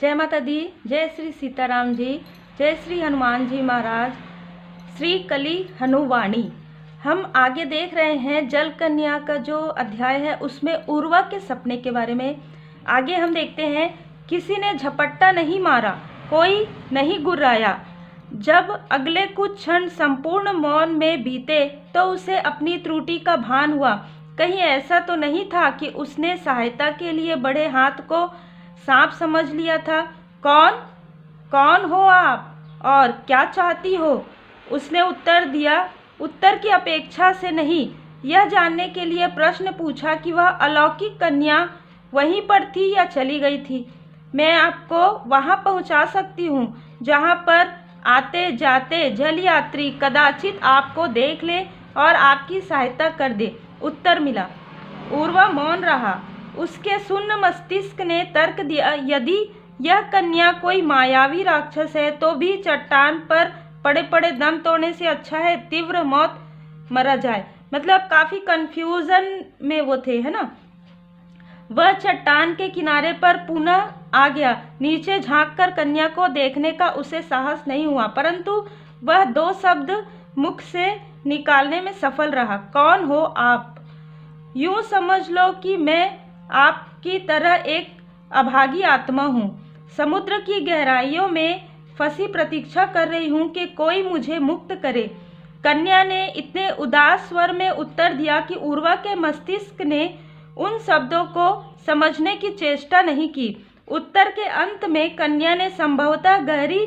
जय माता दी, जय श्री सीताराम जी, जय श्री हनुमान जी महाराज, श्री कली हनुवाणी। हम आगे देख रहे हैं जल कन्या का जो अध्याय है उसमें उर्वा के सपने के बारे में। आगे हम देखते हैं, किसी ने झपट्टा नहीं मारा, कोई नहीं गुर्राया। जब अगले कुछ क्षण संपूर्ण मौन में बीते तो उसे अपनी त्रुटि का भान हुआ। कहीं ऐसा तो नहीं था कि उसने सहायता के लिए बड़े हाथ को सांप समझ लिया था। कौन हो आप और क्या चाहती हो? उसने उत्तर दिया, उत्तर की अपेक्षा से नहीं, यह जानने के लिए प्रश्न पूछा कि वह अलौकिक कन्या वहीं पर थी या चली गई थी। मैं आपको वहां पहुंचा सकती हूं जहां पर आते जाते जल यात्री कदाचित आपको देख ले और आपकी सहायता कर दे। उत्तर मिला। उर्वा मौन रहा। उसके सुन्न मस्तिष्क ने तर्क दिया, यदि यह कन्या कोई मायावी राक्षस है तो भी चट्टान पर पड़े पड़े दम तोड़ने से अच्छा है तीव्र मौत मरा जाए। मतलब काफी कंफ्यूजन में वो थे, है ना। वह चट्टान के किनारे पर पुनः आ गया। नीचे झांककर कन्या को देखने का उसे साहस नहीं हुआ, परंतु वह दो शब्द मुख से निकालने में सफल रहा। कौन हो आप? यूं समझ लो कि मैं आपकी तरह एक अभागी आत्मा हूँ, समुद्र की गहराइयों में फंसी प्रतीक्षा कर रही हूँ कि कोई मुझे मुक्त करे। कन्या ने इतने उदास स्वर में उत्तर दिया कि उर्वा के मस्तिष्क ने उन शब्दों को समझने की चेष्टा नहीं की। उत्तर के अंत में कन्या ने संभवतः गहरी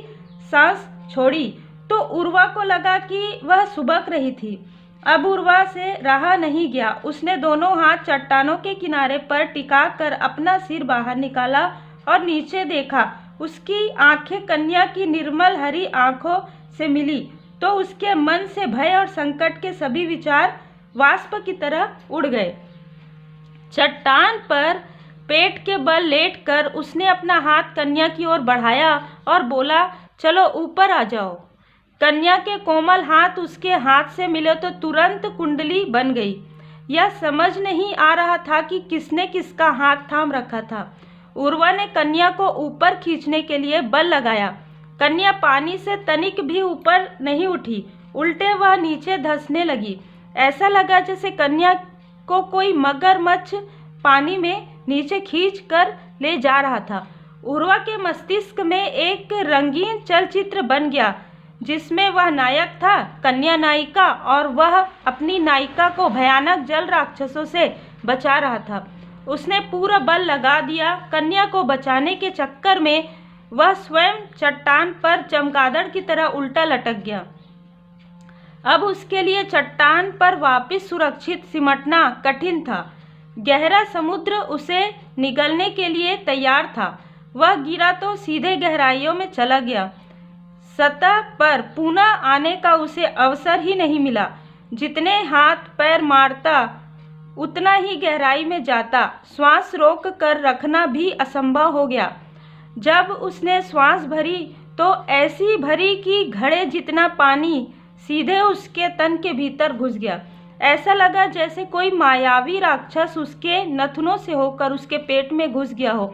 सांस छोड़ी तो उर्वा को लगा कि वह सुबक रही थी। अब उर्वा से रहा नहीं गया। उसने दोनों हाथ चट्टानों के किनारे पर टिकाकर अपना सिर बाहर निकाला और नीचे देखा। उसकी आंखें कन्या की निर्मल हरी आंखों से मिली तो उसके मन से भय और संकट के सभी विचार वाष्प की तरह उड़ गए। चट्टान पर पेट के बल लेटकर उसने अपना हाथ कन्या की ओर बढ़ाया और बोला, चलो ऊपर आ जाओ। कन्या के कोमल हाथ उसके हाथ से मिले तो तुरंत कुंडली बन गई। यह समझ नहीं आ रहा था कि किसने किसका हाथ थाम रखा था। उर्वा ने कन्या को ऊपर खींचने के लिए बल लगाया। कन्या पानी से तनिक भी ऊपर नहीं उठी, उल्टे वह नीचे धंसने लगी। ऐसा लगा जैसे कन्या को कोई मगरमच्छ पानी में नीचे खींच कर ले जा रहा था। उर्वा के मस्तिष्क में एक रंगीन चलचित्र बन गया जिसमें वह नायक था, कन्या नायिका, और वह अपनी नायिका को भयानक जल राक्षसों से बचा रहा था। उसने पूरा बल लगा दिया। कन्या को बचाने के चक्कर में वह स्वयं चट्टान पर चमगादड़ की तरह उल्टा लटक गया। अब उसके लिए चट्टान पर वापस सुरक्षित सिमटना कठिन था। गहरा समुद्र उसे निगलने के लिए तैयार था। वह गिरा तो सीधे गहराइयों में चला गया। सतह पर पुनः आने का उसे अवसर ही नहीं मिला। जितने हाथ पैर मारता उतना ही गहराई में जाता। श्वास रोक कर रखना भी असंभव हो गया। जब उसने श्वास भरी तो ऐसी भरी कि घड़े जितना पानी सीधे उसके तन के भीतर घुस गया। ऐसा लगा जैसे कोई मायावी राक्षस उसके नथनों से होकर उसके पेट में घुस गया हो।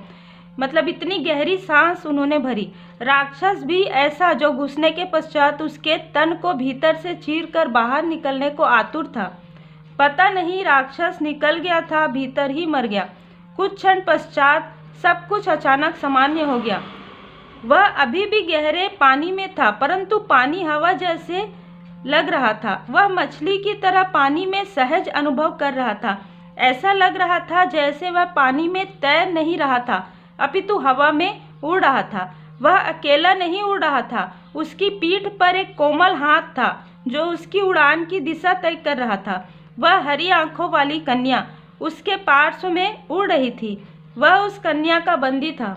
मतलब इतनी गहरी सांस उन्होंने भरी। राक्षस भी ऐसा जो घुसने के पश्चात उसके तन को भीतर से चीरकर बाहर निकलने को आतुर था। पता नहीं राक्षस निकल गया था, भीतर ही मर गया। कुछ क्षण पश्चात सब कुछ अचानक सामान्य हो गया। वह अभी भी गहरे पानी में था, परंतु पानी हवा जैसे लग रहा था। वह मछली की तरह पानी में सहज अनुभव कर रहा था। ऐसा लग रहा था जैसे वह पानी में तैर नहीं रहा था, अपितु हवा में उड़ रहा था। वह अकेला नहीं उड़ रहा था, उसकी पीठ पर एक कोमल हाथ था जो उसकी उड़ान की दिशा तय कर रहा था। वह हरी आंखों वाली कन्या उसके पार्श्व में उड़ रही थी। वह उस कन्या का बंदी था।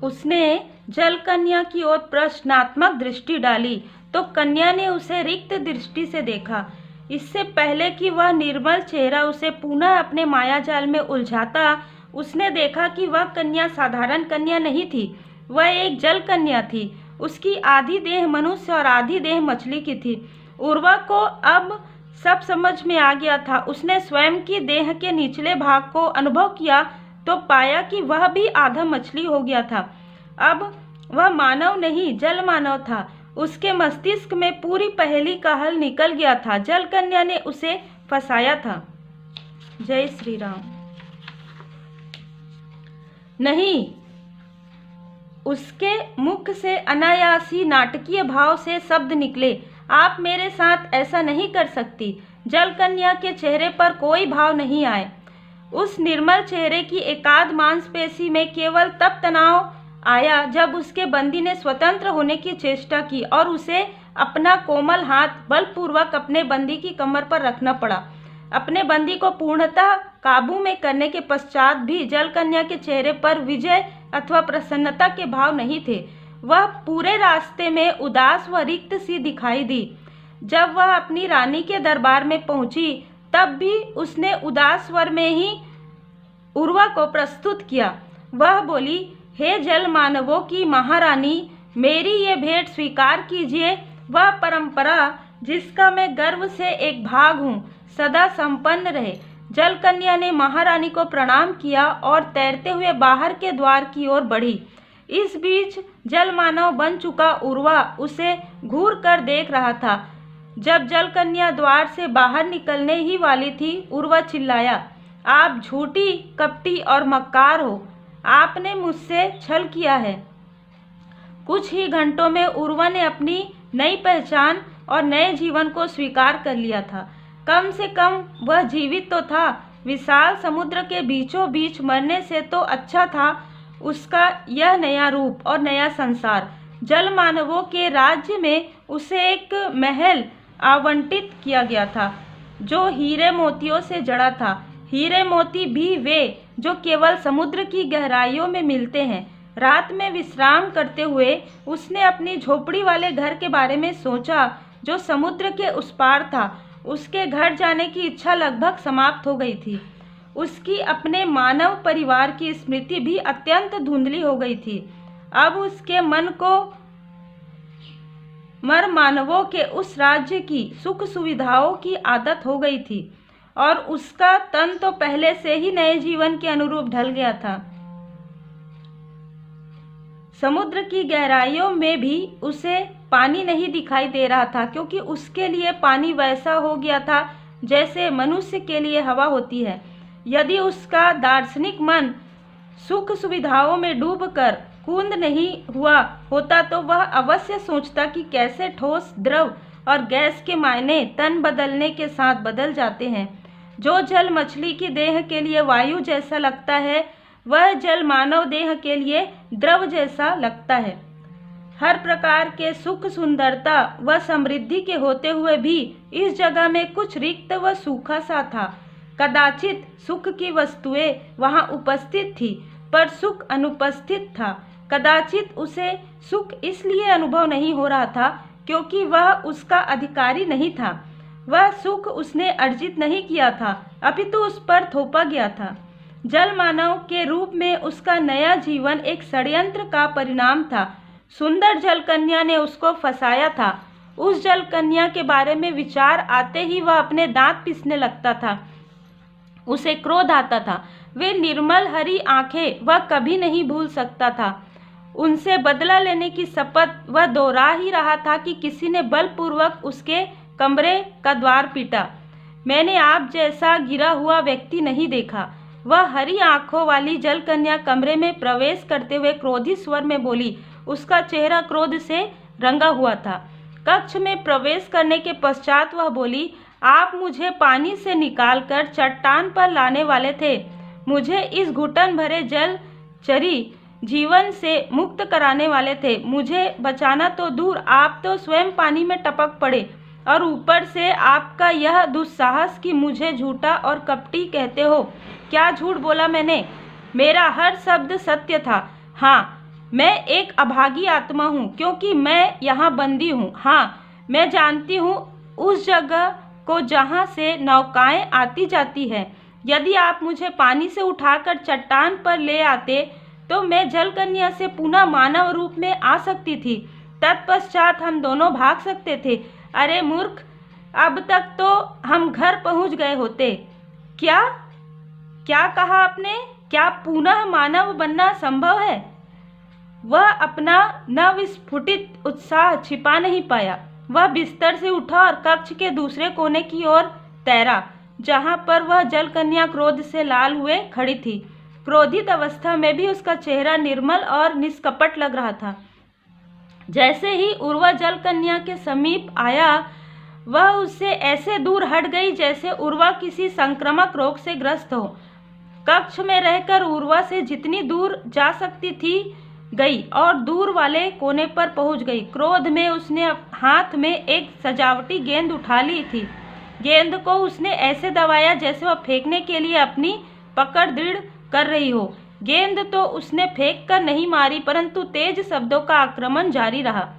उसने जल कन्या की ओर प्रश्नात्मक दृष्टि डाली तो कन्या ने उसे रिक्त दृष्टि से देखा। इससे पहले कि वह निर्मल चेहरा उसे पुनः अपने मायाजाल में उलझाता, उसने देखा कि वह कन्या साधारण कन्या नहीं थी, वह एक जल कन्या थी। उसकी आधी देह मनुष्य और आधी देह मछली की थी। उर्वा को अब सब समझ में आ गया था। उसने स्वयं की देह के निचले भाग को अनुभव किया तो पाया कि वह भी आधा मछली हो गया था। अब वह मानव नहीं, जल मानव था। उसके मस्तिष्क में पूरी पहेली का हल निकल गया था। जल कन्या ने उसे फंसाया था। जय श्री राम। नहीं, उसके मुख से अनायासी नाटकीय भाव से शब्द निकले, आप मेरे साथ ऐसा नहीं कर सकती। जल कन्या के चेहरे पर कोई भाव नहीं आए। उस निर्मल चेहरे की एकाध मांसपेशी में केवल तब तनाव आया जब उसके बंदी ने स्वतंत्र होने की चेष्टा की और उसे अपना कोमल हाथ बलपूर्वक अपने बंदी की कमर पर रखना पड़ा। अपने बंदी को पूर्णतः काबू में करने के पश्चात भी जल कन्या के चेहरे पर विजय अथवा प्रसन्नता के भाव नहीं थे। वह पूरे रास्ते में उदास व रिक्त सी दिखाई दी। जब वह अपनी रानी के दरबार में पहुंची तब भी उसने उदास स्वर में ही उर्वा को प्रस्तुत किया। वह बोली, हे जल मानवों की महारानी, मेरी ये भेंट स्वीकार कीजिए। वह परंपरा जिसका मैं गर्व से एक भाग हूँ सदा संपन्न रहे। जल कन्या ने महारानी को प्रणाम किया और तैरते हुए बाहर के द्वार की ओर बढ़ी। इस बीच जल मानव बन चुका उर्वा उसे घूर कर देख रहा था। जब जल कन्या द्वार से बाहर निकलने ही वाली थी, उर्वा चिल्लाया, आप झूठी, कपटी और मक्कार हो। आपने मुझसे छल किया है। कुछ ही घंटों में उर्वा ने अपनी नई पहचान और नए जीवन को स्वीकार कर लिया था। कम से कम वह जीवित तो था। विशाल समुद्र के बीचों बीच मरने से तो अच्छा था उसका यह नया रूप और नया संसार। जल मानवों के राज्य में उसे एक महल आवंटित किया गया था जो हीरे मोतियों से जड़ा था। हीरे मोती भी वे जो केवल समुद्र की गहराइयों में मिलते हैं। रात में विश्राम करते हुए उसने अपनी झोपड़ी वाले घर के बारे में सोचा जो समुद्र के उस पार था। उसके घर जाने की इच्छा लगभग समाप्त हो गई थी। उसकी अपने मानव परिवार की स्मृति भी अत्यंत धुंधली हो गई थी। अब उसके मन को मर मानवों के उस राज्य की सुख सुविधाओं की आदत हो गई थी और उसका तन तो पहले से ही नए जीवन के अनुरूप ढल गया था। समुद्र की गहराइयों में भी उसे पानी नहीं दिखाई दे रहा था, क्योंकि उसके लिए पानी वैसा हो गया था जैसे मनुष्य के लिए हवा होती है। यदि उसका दार्शनिक मन सुख सुविधाओं में डूबकर कूद नहीं हुआ होता तो वह अवश्य सोचता कि कैसे ठोस, द्रव और गैस के मायने तन बदलने के साथ बदल जाते हैं। जो जल मछली की देह के लिए वायु जैसा लगता है, वह जल मानव देह के लिए द्रव जैसा लगता है। हर प्रकार के सुख, सुंदरता व समृद्धि के होते हुए भी इस जगह में कुछ रिक्त व सूखा सा था। कदाचित सुख की वस्तुएं वहां उपस्थित थी पर सुख अनुपस्थित था। कदाचित उसे सुख इसलिए अनुभव नहीं हो रहा था क्योंकि वह उसका अधिकारी नहीं था। वह सुख उसने अर्जित नहीं किया था, अपितु उस पर थोपा गया था। जल मानव के रूप में उसका नया जीवन एक षड्यंत्र का परिणाम था। सुंदर जल कन्या ने उसको फंसाया था। उस जल कन्या के बारे में विचार आते ही वह अपने दांत पीसने लगता था। उसे क्रोध आता था। वे निर्मल हरी आंखें वह कभी नहीं भूल सकता था। उनसे बदला लेने की शपथ वह दोहरा ही रहा था कि किसी ने बलपूर्वक उसके कमरे का द्वार पीटा। मैंने आप जैसा गिरा हुआ व्यक्ति नहीं देखा। वह हरी आंखों वाली जल कन्या कमरे में प्रवेश करते हुए क्रोधित स्वर में बोली। उसका चेहरा क्रोध से रंगा हुआ था। कक्ष में प्रवेश करने के पश्चात वह बोली, आप मुझे पानी से निकालकर चट्टान पर लाने वाले थे। मुझे इस घुटन भरे जल चरी जीवन से मुक्त कराने वाले थे। मुझे बचाना तो दूर, आप तो स्वयं पानी में टपक पड़े और ऊपर से आपका यह दुस्साहस कि मुझे झूठा और कपटी कहते हो। क्या झूठ बोला मैंने? मेरा हर शब्द सत्य था। हाँ, मैं एक अभागी आत्मा हूँ क्योंकि मैं यहाँ बंदी हूँ। हाँ, मैं जानती हूँ उस जगह को जहाँ से नौकाएं आती जाती हैं। यदि आप मुझे पानी से उठाकर चट्टान पर ले आते तो मैं जल कन्या से पुनः मानव रूप में आ सकती थी। तत्पश्चात हम दोनों भाग सकते थे। अरे मूर्ख, अब तक तो हम घर पहुंच गए होते। क्या क्या कहा आपने? क्या पुनः मानव बनना संभव है? वह अपना नवस्फुटित उत्साह छिपा नहीं पाया। वह बिस्तर से उठा और कक्ष के दूसरे कोने की ओर तैरा, जहां पर वह जलकन्या क्रोध से लाल हुए खड़ी थी। क्रोधित अवस्था में भी उसका चेहरा निर्मल और निष्कपट लग रहा था। जैसे ही उर्वा जलकन्या के समीप आया, वह उससे ऐसे दूर हट गई जैसे उर्वा किसी संक्रामक रोग से ग्रस्त हो। कक्ष में रहकर उर्वा से जितनी दूर जा सकती थी गई और दूर वाले कोने पर पहुंच गई। क्रोध में उसने हाथ में एक सजावटी गेंद उठा ली थी। गेंद को उसने ऐसे दबाया जैसे वह फेंकने के लिए अपनी पकड़ दृढ़ कर रही हो। गेंद तो उसने फेंक कर नहीं मारी, परंतु तेज शब्दों का आक्रमण जारी रहा।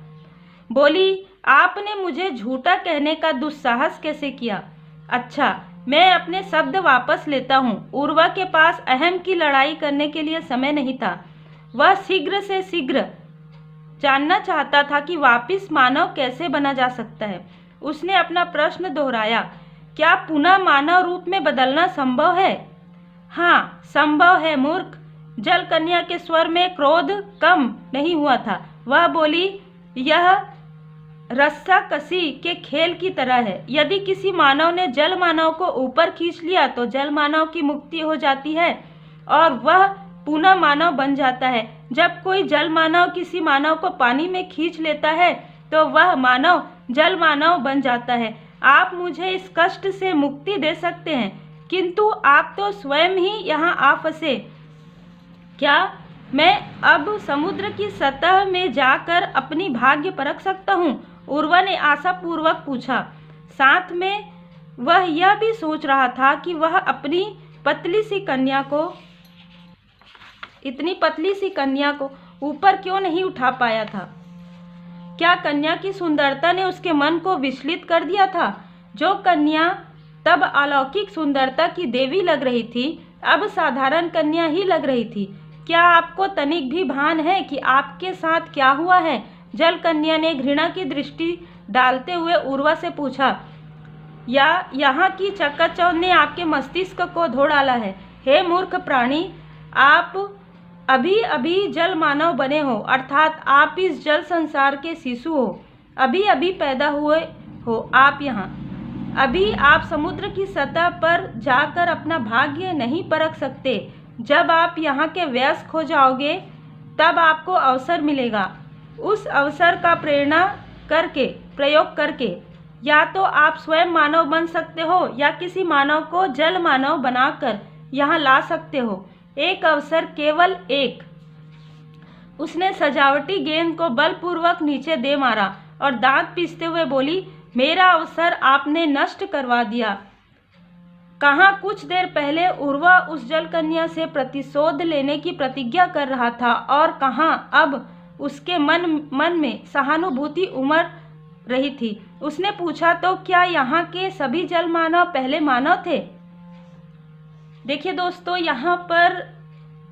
बोली, आपने मुझे झूठा कहने का दुस्साहस कैसे किया? अच्छा, मैं अपने शब्द वापस लेता हूँ। उर्वा के पास अहम की लड़ाई करने के लिए समय नहीं था। वह शीघ्र से शीघ्र जानना चाहता था कि वापिस मानव कैसे बना जा सकता है। उसने अपना प्रश्न दोहराया, क्या पुनः मानव रूप में बदलना संभव है? हाँ, संभव है मूर्ख। जलकन्या के स्वर में क्रोध कम नहीं हुआ था। वह बोली, यह रस्साकसी के खेल की तरह है। यदि किसी मानव ने जल मानव को ऊपर खींच लिया तो जल मानव की मुक्ति हो जाती है और वह पुनः मानव बन जाता है। जब कोई जल मानव किसी मानव को पानी में खींच लेता है तो वह मानव जल मानव बन जाता है। आप मुझे इस कष्ट से मुक्ति दे सकते हैं, किंतु आप तो स्वयं ही यहाँ आ फंसे। क्या मैं अब समुद्र की सतह में जाकर अपनी भाग्य परख सकता हूँ? उर्वा ने आशापूर्वक पूछा। साथ में वह यह भी सोच रहा था कि वह अपनी इतनी पतली सी कन्या को ऊपर क्यों नहीं उठा पाया था। क्या कन्या की सुंदरता ने उसके मन को विचलित कर दिया था? जो कन्या तब अलौकिक सुंदरता की देवी लग रही थी, अब साधारण कन्या ही लग रही थी। क्या आपको तनिक भी भान है कि आपके साथ क्या हुआ है? जल कन्या ने घृणा की दृष्टि डालते हुए उर्वा से पूछा। या यहाँ की चकाचौंध ने आपके मस्तिष्क को धो डाला है? हे मूर्ख प्राणी, आप अभी अभी जल मानव बने हो, अर्थात आप इस जल संसार के शिशु हो। अभी अभी पैदा हुए हो आप यहाँ। अभी आप समुद्र की सतह पर जाकर अपना भाग्य नहीं परख सकते। जब आप यहाँ के वयस्क हो जाओगे तब आपको अवसर मिलेगा। उस अवसर का प्रयोग करके या तो आप स्वयं मानव बन सकते हो या किसी मानव को जल मानव बनाकर यहाँ ला सकते हो। एक अवसर, केवल एक। उसने सजावटी गेंद को बलपूर्वक नीचे दे मारा और दांत पीसते हुए बोली, मेरा अवसर आपने नष्ट करवा दिया। कहाँ कुछ देर पहले उर्वा उस जलकन्या से प्रतिशोध लेने की प्रतिज्ञा कर रहा था और कहाँ अब उसके मन में सहानुभूति उमड़ रही थी। उसने पूछा, तो क्या यहाँ के सभी जल मानव पहले मानव थे? देखिए दोस्तों, यहाँ पर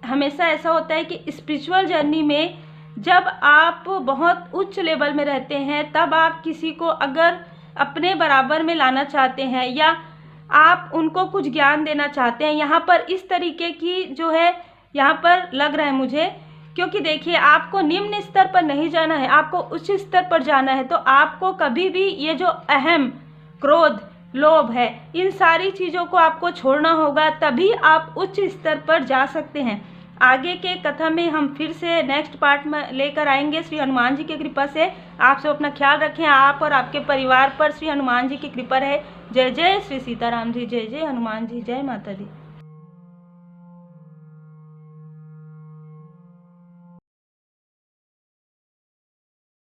हमेशा ऐसा होता है कि स्पिरिचुअल जर्नी में जब आप बहुत उच्च लेवल में रहते हैं तब आप किसी को अगर अपने बराबर में लाना चाहते हैं या आप उनको कुछ ज्ञान देना चाहते हैं, यहाँ पर इस तरीके की जो है यहाँ पर लग रहा है मुझे। क्योंकि देखिए, आपको निम्न स्तर पर नहीं जाना है, आपको उच्च स्तर पर जाना है। तो आपको कभी भी ये जो अहम, क्रोध, लोभ है, इन सारी चीज़ों को आपको छोड़ना होगा, तभी आप उच्च स्तर पर जा सकते हैं। आगे के कथा में हम फिर से नेक्स्ट पार्ट में लेकर आएंगे। श्री हनुमान जी की कृपा से आप सब अपना ख्याल रखें। आप और आपके परिवार पर श्री हनुमान जी की कृपा है। जय जय श्री सीताराम जी, जय जय हनुमान जी, जय माता दी।